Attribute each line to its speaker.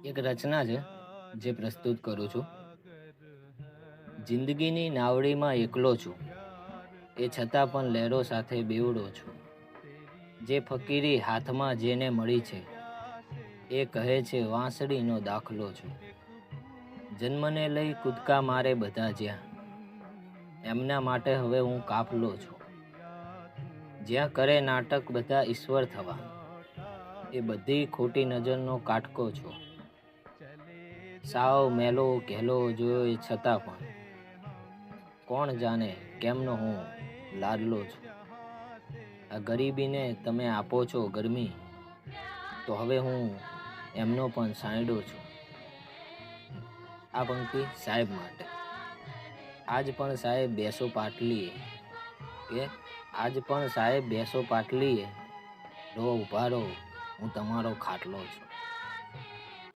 Speaker 1: એક રચના છે જે પ્રસ્તુત કરું છું. જિંદગીની નાવડીમાં એકલો છું, એ છતાં પણ લહેરો સાથે બેવડો છું. જે ફકીરી હાથમાં જેને મળી છે, એ કહે છે વાંસળીનો દાખલો છું. જન્મને લઈ કૂદકા મારે બધા જ્યાં, એમના માટે હવે હું કાફલો છું. જ્યાં કરે નાટક બધા ઈશ્વર થવા, એ બધી ખોટી નજરનો કાટકો છું. સાવ મેલો ઘેલો જોયો એ છતાં પણ કોણ જાણે કેમનો હું લાડલો છું. આ ગરીબીને તમે આપો છો ગરમી, તો હવે હું એમનો પણ સાંયડો છું. આ પંક્તિ સાહેબ માટે. આજ પણ સાહેબ બેસો પાટલીએ, કે આજ પણ સાહેબ બેસો પાટલીએ, રહો ઊભા રહો હું તમારો ખાટલો છું.